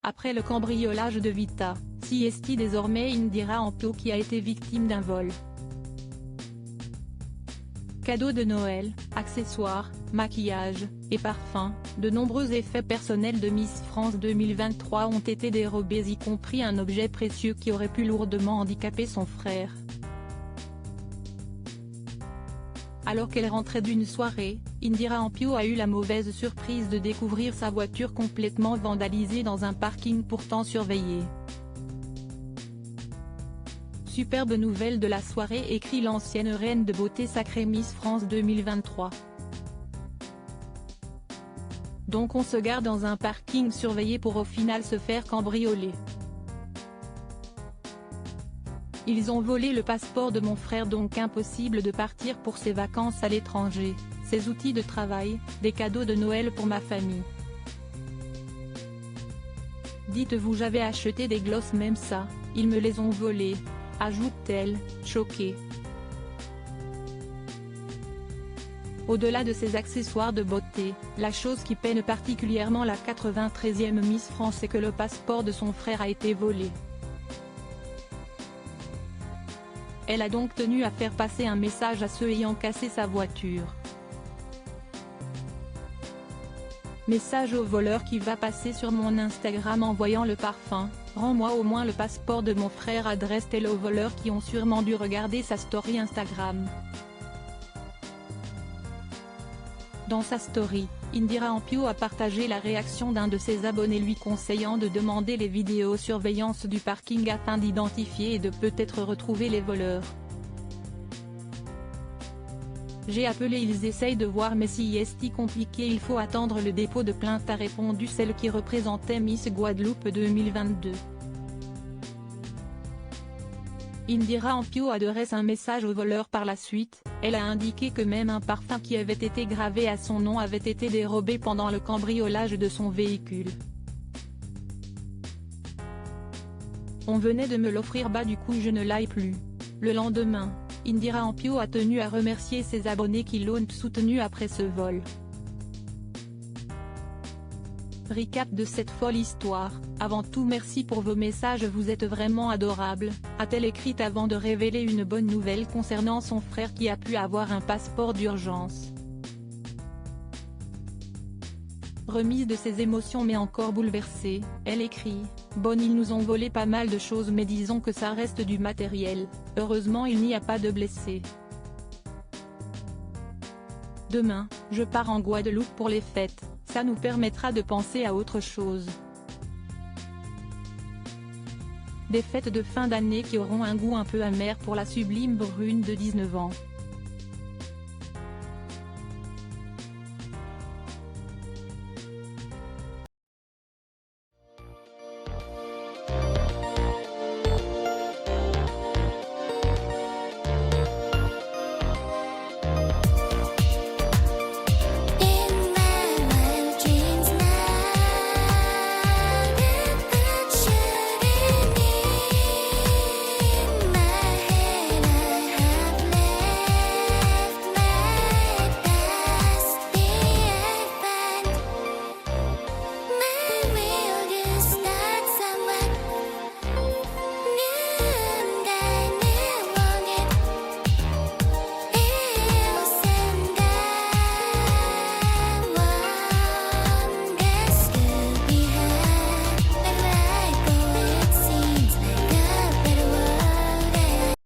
Après le cambriolage de Vita, c'est désormais Indira Ampio qui a été victime d'un vol. Cadeaux de Noël, accessoires, maquillage, et parfums, de nombreux effets personnels de Miss France 2023 ont été dérobés, y compris un objet précieux qui aurait pu lourdement handicaper son frère. Alors qu'elle rentrait d'une soirée, Indira Ampio a eu la mauvaise surprise de découvrir sa voiture complètement vandalisée dans un parking pourtant surveillé. Superbe nouvelle de la soirée, écrit l'ancienne reine de beauté sacrée Miss France 2023. Donc on se gare dans un parking surveillé pour au final se faire cambrioler. Ils ont volé le passeport de mon frère, donc impossible de partir pour ses vacances à l'étranger, ses outils de travail, des cadeaux de Noël pour ma famille. Dites-vous, j'avais acheté des glosses, même ça, ils me les ont volés, ajoute-t-elle, choquée. Au-delà de ces accessoires de beauté, la chose qui peine particulièrement la 93e Miss France, c'est que le passeport de son frère a été volé. Elle a donc tenu à faire passer un message à ceux ayant cassé sa voiture. Message au voleur qui va passer sur mon Instagram en voyant le parfum, rends-moi au moins le passeport de mon frère, adresse-t-elle aux voleurs qui ont sûrement dû regarder sa story Instagram. Dans sa story, Indira Ampio a partagé la réaction d'un de ses abonnés lui conseillant de demander les vidéosurveillance du parking afin d'identifier et de peut-être retrouver les voleurs. J'ai appelé, ils essayent de voir, mais si c'est compliqué, il faut attendre le dépôt de plainte, a répondu celle qui représentait Miss Guadeloupe 2022. Indira Ampio adresse un message au voleur par la suite, elle a indiqué que même un parfum qui avait été gravé à son nom avait été dérobé pendant le cambriolage de son véhicule. On venait de me l'offrir, du coup je ne l'aille plus. Le lendemain, Indira Ampio a tenu à remercier ses abonnés qui l'ont soutenu après ce vol. Recap de cette folle histoire, avant tout merci pour vos messages, vous êtes vraiment adorables, a-t-elle écrit avant de révéler une bonne nouvelle concernant son frère qui a pu avoir un passeport d'urgence. Remise de ses émotions mais encore bouleversée, elle écrit « Bon, ils nous ont volé pas mal de choses, mais disons que ça reste du matériel, heureusement il n'y a pas de blessés. Demain, je pars en Guadeloupe pour les fêtes, ça nous permettra de penser à autre chose. Des fêtes de fin d'année qui auront un goût un peu amer pour la sublime brune de 19 ans.